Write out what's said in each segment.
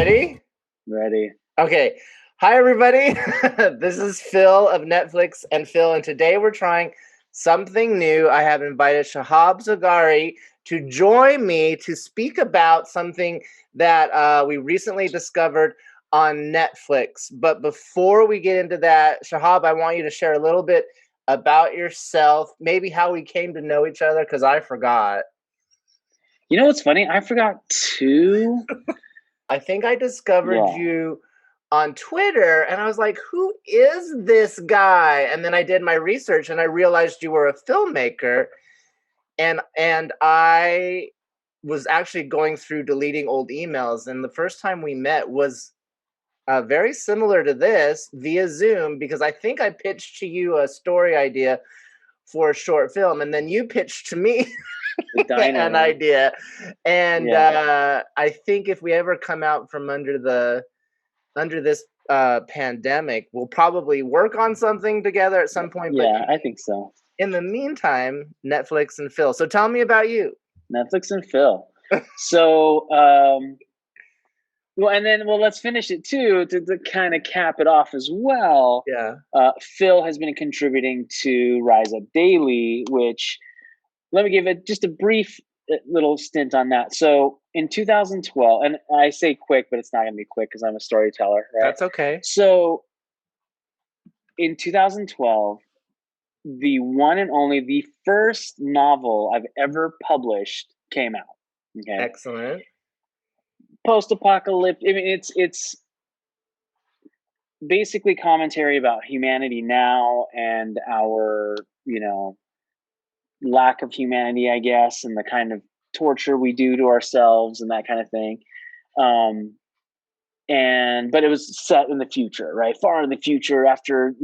Ready? Ready. Okay. Hi, everybody. This is Phil of Netflix and Phil, and today we're trying something new. I have invited Shahab Zargari to join me to speak about something that we recently discovered on Netflix. But before we get into that, Shahab, I want you to share a little bit about yourself, maybe how we came to know each other, because I forgot. You know what's funny? I forgot too. I think I discovered Yeah. you on Twitter and I was like, who is this guy? And then I did my research and I realized you were a filmmaker. And I was actually going through deleting old emails. And the first time we met was very similar to this via Zoom, because I think I pitched to you a story idea for a short film. And then you pitched to me The diner. an idea. And Yeah. I think if we ever come out from under this pandemic, we'll probably work on something together at some point. But Yeah, I think so. in the meantime, Netflix and Phil. So tell me about you. Netflix and Phil. So, let's finish it too to kind of cap it off as well. Yeah. Phil has been contributing to Rise Up Daily, which let me give it just a brief little stint on that. So in 2012, and I say quick, but it's not going to be quick because I'm a storyteller, right? That's okay. So in 2012, the one and only, the first novel I've ever published came out. Okay. Excellent. Post-apocalyptic. I mean, it's basically commentary about humanity now and our, lack of humanity, I guess, and the kind of torture we do to ourselves and that kind of thing. But it was set in the future, right? Far in the future, after,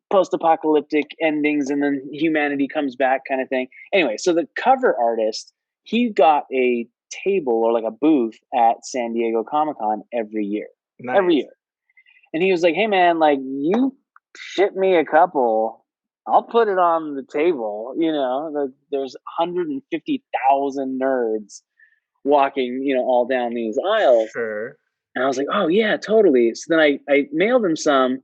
post-apocalyptic endings, and then humanity comes back, kind of thing. Anyway, so the cover artist, he got a table or like a booth at San Diego Comic-Con every year. Nice. Every year. And he was like, hey man, like, you ship me a couple, I'll put it on the table. There's 150,000 nerds walking, all down these aisles. Sure. And I was like, oh yeah, totally. So then I mailed him some.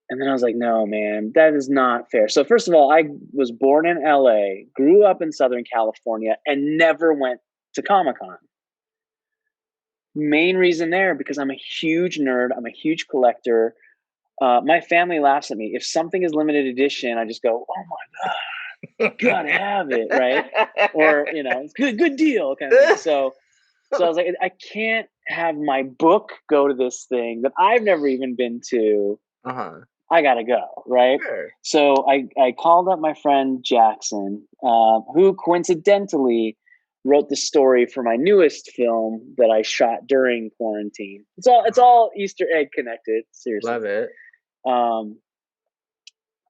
And then I was like, no, man, that is not fair. So first of all, I was born in LA, grew up in Southern California, and never went to Comic-Con. Main reason there, because I'm a huge nerd. I'm a huge collector. My family laughs at me. If something is limited edition, I just go, oh my God, gotta have it, right? Or, it's good deal kind of thing. So I was like, I can't have my book go to this thing that I've never even been to. Uh-huh. I gotta go, right? Sure. So I called up my friend Jackson, who coincidentally wrote the story for my newest film that I shot during quarantine. It's all Easter egg connected. Seriously, Love it.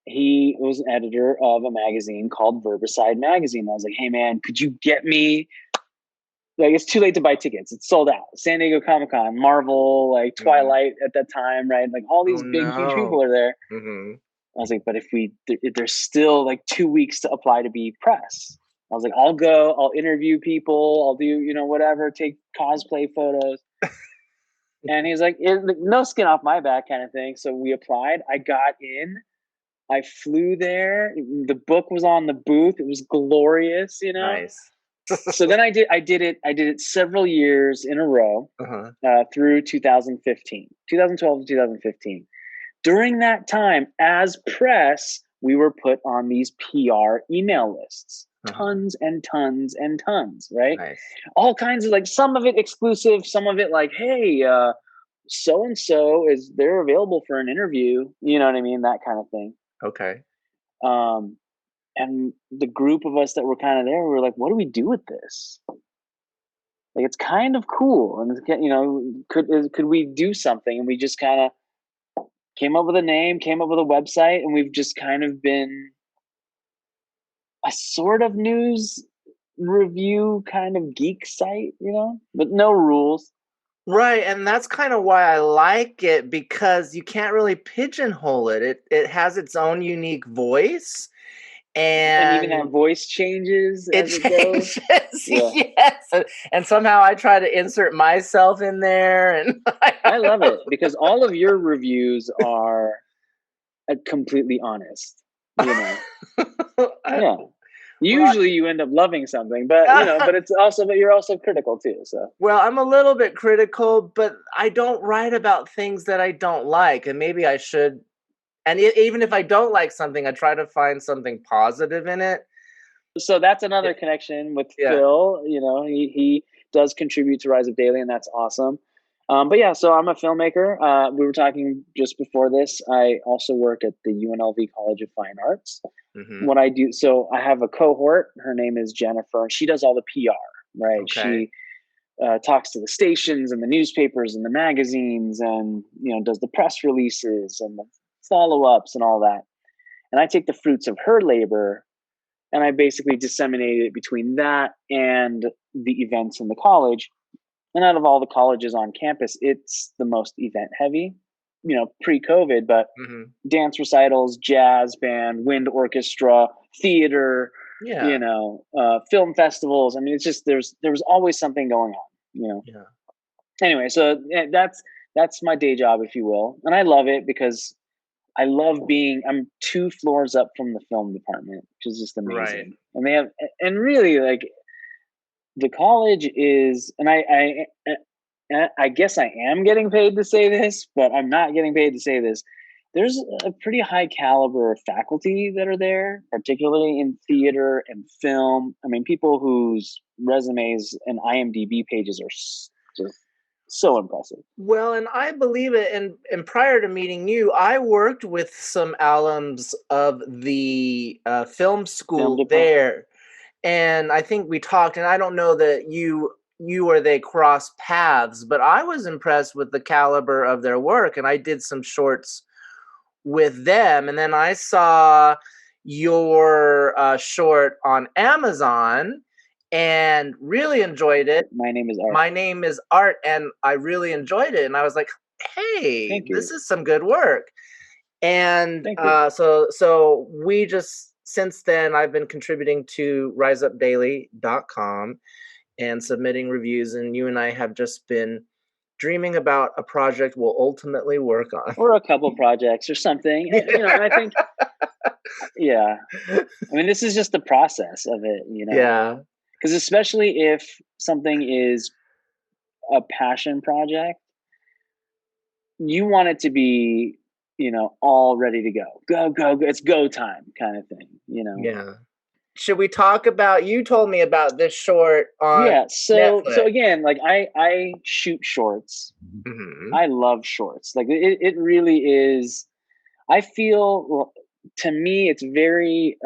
He was an editor of a magazine called Verbicide Magazine. I was like, hey man, could you get me, like, it's too late to buy tickets. It's sold out. San Diego Comic-Con, Marvel, like Twilight at that time, right? Like all these huge people are there. Mm-hmm. I was like, but if there's still like 2 weeks to apply to be press. I was like, I'll go, I'll interview people, I'll do, whatever, take cosplay photos. And he was like, no skin off my back kind of thing. So we applied. I got in. I flew there. The book was on the booth. It was glorious, Nice. So then I did it several years in a row, through 2015, 2012 to 2015. During that time, as press, we were put on these PR email lists, tons and tons and tons, right? Nice. All kinds of, like, some of it exclusive, some of it like, hey, so-and-so they're available for an interview, you know what I mean? That kind of thing. Okay. And the group of us that were kind of there, we were like, what do we do with this? Like, it's kind of cool. And, could we do something? And we just kind of came up with a name, came up with a website, and we've just kind of been a sort of news review kind of geek site, but no rules. Right, and that's kind of why I like it, because you can't really pigeonhole it. It has its own unique voice, And even and that voice changes it as it goes. changes. Yeah. Yes, and somehow I try to insert myself in there, and I love it because all of your reviews are completely honest, you know. Yeah. well, Usually you end up loving something, but but it's also, but you're also critical too. So well, I'm a little bit critical, but I don't write about things that I don't like, and maybe I should. And even if I don't like something, I try to find something positive in it. that's Yeah, another connection with yeah. Phil. He does contribute to Rise of Daily, and that's awesome. But yeah, so I'm a filmmaker. We were talking just before this. I also work at the UNLV College of Fine Arts. Hmm. What I do, so I have a cohort. Her name is Jennifer, and she does all the PR. Right, Okay. she talks to the stations and the newspapers and the magazines, and does the press releases and the follow-ups and all that. And I take the fruits of her labor and I basically disseminate it between that and the events in the college. And out of all the colleges on campus, it's the most event heavy, pre-COVID, but Hmm. dance recitals, jazz band, wind orchestra, theater, Yeah. film festivals. I mean, it's just there was always something going on. Yeah. Anyway, so that's my day job, if you will, and I love it because I love being. I'm 2 floors up from the film department, which is just Right. amazing. And they have, and really, like, the college is, and I guess I am getting paid to say this, but I'm not getting paid to say this. There's a pretty high caliber of faculty that are there, particularly in theater and film. I mean, people whose resumes and IMDb pages are just so impressive. Well, and I believe it. And prior to meeting you, I worked with some alums of the film Film school department. there, and I think we talked. And I don't know that you or they crossed paths, but I was impressed with the caliber of their work, and I did some shorts with them. And then I saw your short on Amazon and really enjoyed it. My name is Art. My name is Art, and I really enjoyed it. And I was like, "Hey, Thank this you. is some good work." And Thank you. so we just since then I've been contributing to riseupdaily.com and submitting reviews, and you and I have just been dreaming about a project we'll ultimately work on. Or a couple projects or something. And I think, yeah, I mean, this is just the process of it. Yeah, Because especially if something is a passion project, you want it to be, all ready to go. Go, go, go. It's go time kind of thing. yeah. Should we talk about you told me about this short on Yeah. So Netflix. again, like I shoot shorts. Mhm. I love shorts. Like it really is. I feel, well, to me, it's very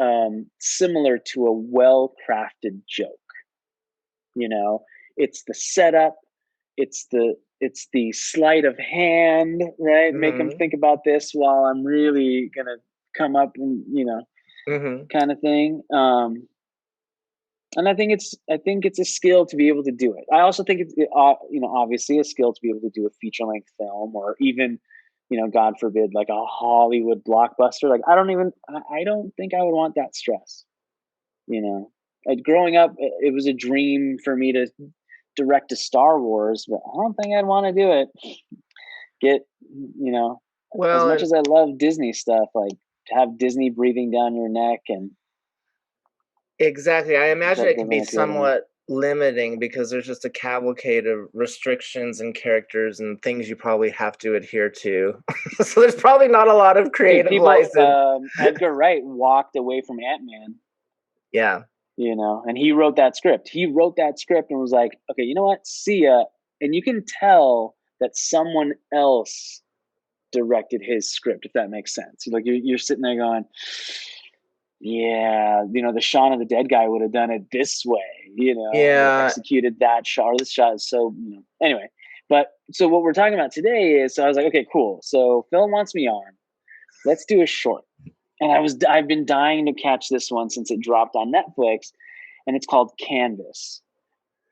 similar to a well crafted joke. You know, it's the setup, it's the sleight of hand, right? Make them Mhm. think about this while I'm really gonna come up and Mhm. kind of thing. And I think it's a skill to be able to do it. I also think it's obviously a skill to be able to do a feature length film, or even God forbid, like a Hollywood blockbuster. Like I don't think I would want that stress. Growing up, it was a dream for me to direct a Star Wars, but I don't think I'd want to do it. Get you know, as Well, much and as I love Disney stuff, like to have Disney breathing down your neck, and exactly. I imagine that it can doesn't be appeal to me. somewhat limiting because there's just a cavalcade of restrictions and characters and things you probably have to adhere to. So there's probably not a lot of Dude, creative people, license. Edgar Wright walked away from Ant-Man, Yeah. and he wrote that script. He wrote that script and was like, okay, you know what? See ya. And you can tell that someone else directed his script, if that makes sense. Like you're sitting there going, yeah, the Shaun of the Dead guy would have done it this way, would have Yeah. executed that shot, or this shot is so, anyway. But so what we're talking about today is, so I was like, okay, cool. So Phil wants me on. Let's do a short. And I've been dying to catch this one since it dropped on Netflix, and it's called Canvas.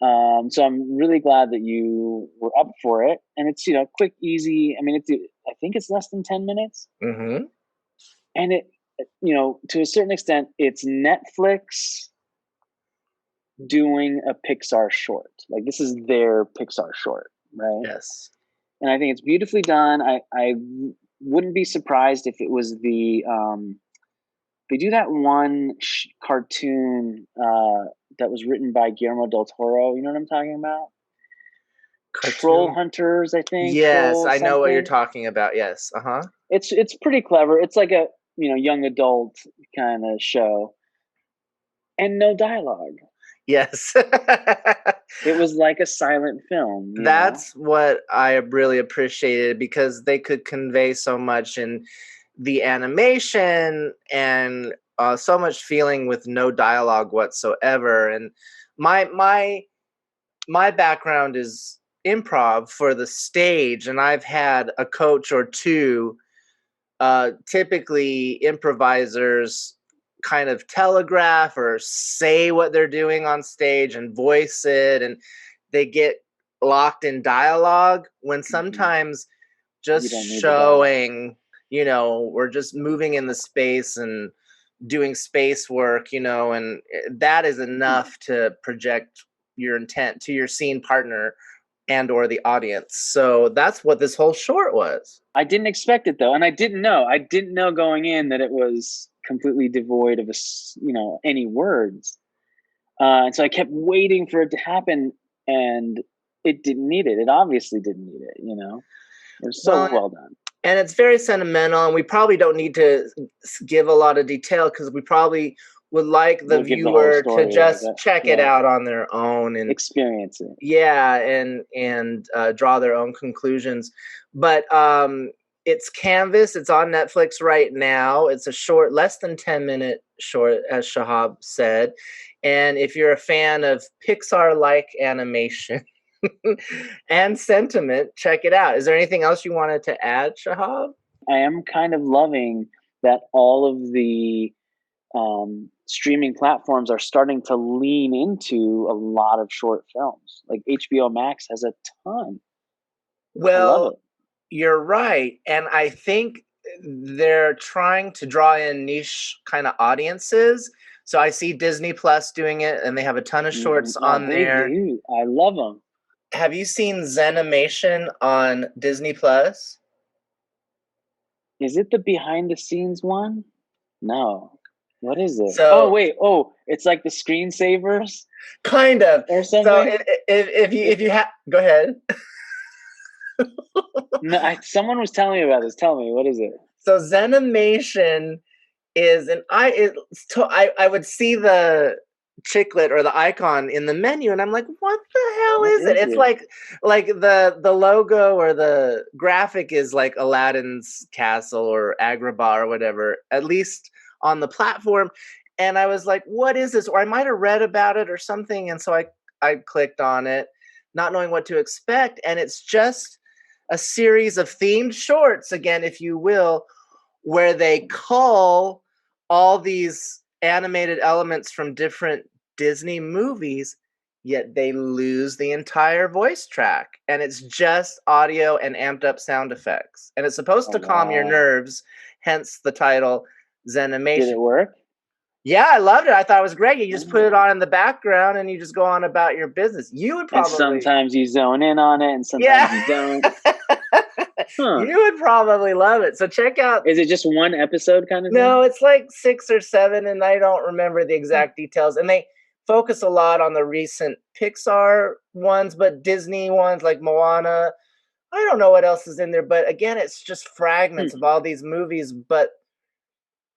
So I'm really glad that you were up for it, and it's quick, easy. I mean, I think it's less than 10 minutes, Mhm. and to a certain extent, it's Netflix doing a Pixar short. Like, this is their Pixar short, right? Yes. And I think it's beautifully done. I wouldn't be surprised if it was they do that one cartoon that was written by Guillermo del Toro. You know what I'm talking about? Troll Cartoon. Hunters, I think. Yes, Troll I know what you're something. talking about. Yes. Uh-huh. It's pretty clever. It's like a young adult kind of show, and no dialogue. Yes. It was like a silent film. That's what I really appreciated, because they could convey so much in the animation and so much feeling with no dialogue whatsoever. And my my background is improv for the stage, and I've had a coach or two, typically improvisers, kind of telegraph or say what they're doing on stage and voice it, and they get locked in dialogue when sometimes You just don't need the dialogue. showing, we're just moving in the space and doing space work, and that is enough to project your intent to your scene partner and or the audience. So that's what this whole short was. I didn't expect it though, and I didn't know. I didn't know going in that it was completely devoid of any words. And so I kept waiting for it to happen, and it didn't need it. It obviously didn't need it. It was so Well, well done. and it's very sentimental, and we probably don't need to give a lot of detail, because we probably would like the We'll give the whole viewer to story. just check it Yeah, out on their own and experience it. yeah, and draw their own conclusions. But it's Canvas. It's on Netflix right now. It's a short, less than 10-minute short, as Shahab said. And if you're a fan of Pixar-like animation and sentiment, check it out. Is there anything else you wanted to add, Shahab? I am kind of loving that all of the streaming platforms are starting to lean into a lot of short films. Like HBO Max has a ton. I love Well, it. you're right. And I think they're trying to draw in niche kind of audiences. So I see Disney Plus doing it, and they have a ton of shorts Oh, on they there. do. I love them. Have you seen Zenimation on Disney Plus? Is it the behind the scenes one? No. What is it? Oh, So wait. Oh, it's like the screensavers kind of. or So something. if you have, go ahead. No, someone was telling me about this. Tell me, what is it? So Zenimation is I would see the chiclet or the icon in the menu, and I'm like, what the hell What is it? is It's it? like the logo or the graphic is like Aladdin's castle or Agrabah or whatever, at least on the platform. And I was like, what is this? Or I might have read about it or something, and so I clicked on it, not knowing what to expect, and it's just a series of themed shorts, again, if you will, where they cull all these animated elements from different Disney movies, yet they lose the entire voice track. And it's just audio and amped up sound effects. And it's supposed Oh, to calm your wow. nerves, hence the title Did Zenimation. it work? Yeah, I loved it. I thought it was great. You just put it Oh. on in the background and you just go on about your business. You would And probably, sometimes you zone in on it and sometimes yeah. you don't. Huh. You would probably love it. So check out. Is it just one episode kind of thing? No, it's like 6 or 7, and I don't remember the exact details. And they focus a lot on the recent Pixar ones, but Disney ones like Moana. I don't know what else is in there, but again, it's just fragments of Hmm. all these movies, but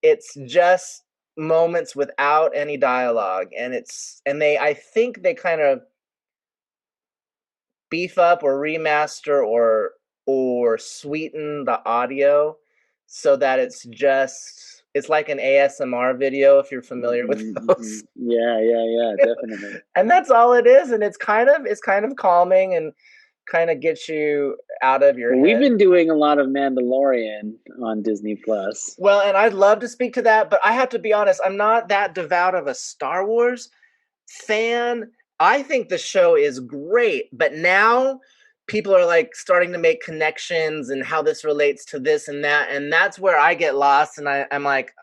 it's just moments without any dialogue. And I think they kind of beef up or remaster or sweeten the audio so that it's like an ASMR video, if you're familiar with those. Yeah, definitely. And that's all it is, and it's kind of calming and kind of gets you out of your Well, we've head. been doing a lot of Mandalorian on Disney Plus. Well, and I'd love to speak to that, but I have to be honest, I'm not that devout of a Star Wars fan. I think the show is great, but now people are like starting to make connections and how this relates to this and that, and that's where I get lost, and I'm like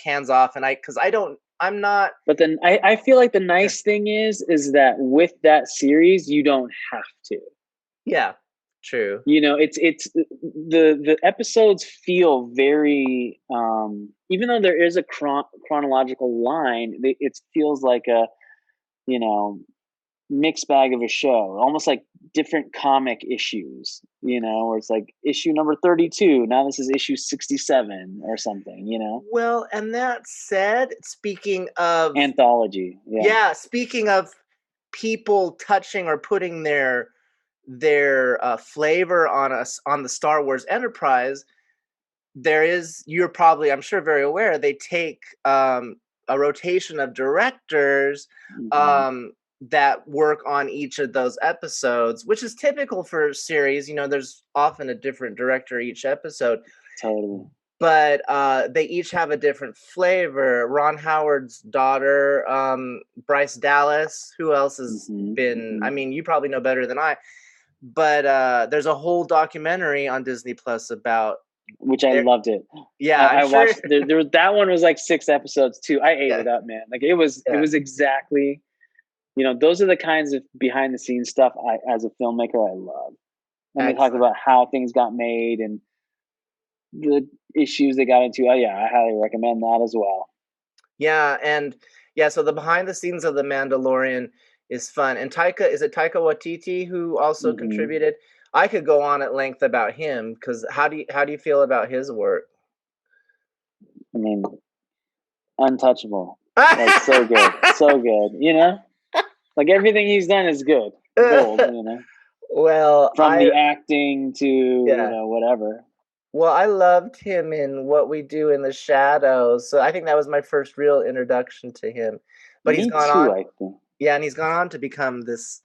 hands off, and I'm not. But then I feel like the nice thing is that with that series, you don't have to. Yeah, true. You know, it's the episodes feel very even though there is a chronological line, it feels like a, you know, mixed bag of a show, almost like different comic issues, you know, where it's like issue number 32, now this is issue 67 or something, you know. Well, and that said, speaking of Anthology, yeah, speaking of people touching or putting their flavor on us on the Star Wars Enterprise, there is, you're probably, I'm sure, very aware, they take a rotation of directors that work on each of those episodes, which is typical for a series. You know, there's often a different director each episode. Totally. But they each have a different flavor. Ron Howard's daughter, Bryce Dallas. Who else has been? I mean, you probably know better than I. But there's a whole documentary on Disney Plus about, which I loved it. Yeah, I watched. There was that one was like 6 episodes too. I ate it up, man. Like it was exactly. You know, those are the kinds of behind the scenes stuff as a filmmaker, I love. And they talk about how things got made and the issues they got into. Oh yeah, I highly recommend that as well. Yeah, and yeah, so the behind the scenes of The Mandalorian is fun. And is it Taika Waititi who also contributed? I could go on at length about him, because how do you feel about his work? I mean, untouchable. Like so good, so good. You know, like everything he's done is good, gold. You know. Well, from the acting to you know, whatever. Well, I loved him in What We Do in the Shadows, so I think that was my first real introduction to him. But he's gone on, I think. Yeah, and he's gone on to become this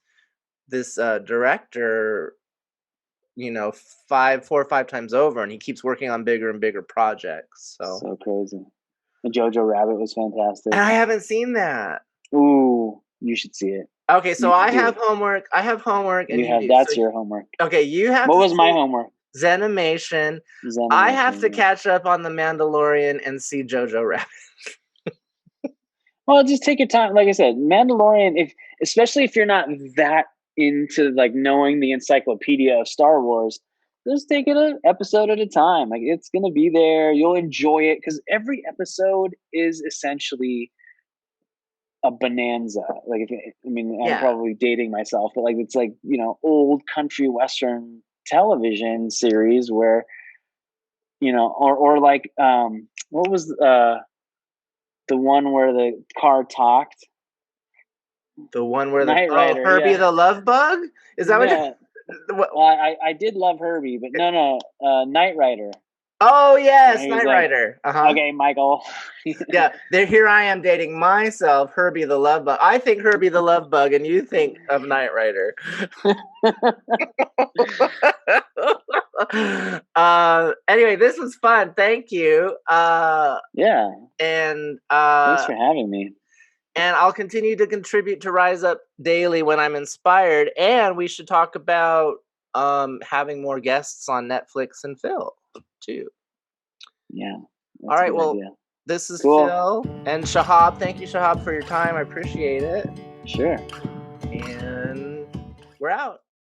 director, you know, 4 or 5 times over, and he keeps working on bigger and bigger projects. So crazy. And Jojo Rabbit was fantastic. And I haven't seen that. Ooh, you should see it. Okay, so I have homework. And you have that's your homework. Okay, you have. What was my homework? Zenimation. I have to catch up on The Mandalorian and see Jojo Rabbit. Well, just take your time. Like I said, Mandalorian, especially if you're not that into like knowing the encyclopedia of Star Wars, just take it an episode at a time. Like it's gonna be there. You'll enjoy it because every episode is essentially a bonanza. Like I'm probably dating myself, but like it's like, you know, old country western television series where, you know, or like what was the one where the car talked? The one where Knight Rider, Herbie the Love Bug? Is that what? Well, I did love Herbie, but no, Knight Rider. Oh yes, Knight Rider. Okay, Michael. Yeah, here I am dating myself, Herbie the Love Bug. I think Herbie the Love Bug, and you think of Knight Rider. Anyway, this was fun. Thank you. Yeah. And thanks for having me. And I'll continue to contribute to Rise Up Daily when I'm inspired. And we should talk about having more guests on Netflix and Phil too. Yeah. All right. Well, this is Phil and Shahab. Thank you, Shahab, for your time. I appreciate it. Sure. And we're out.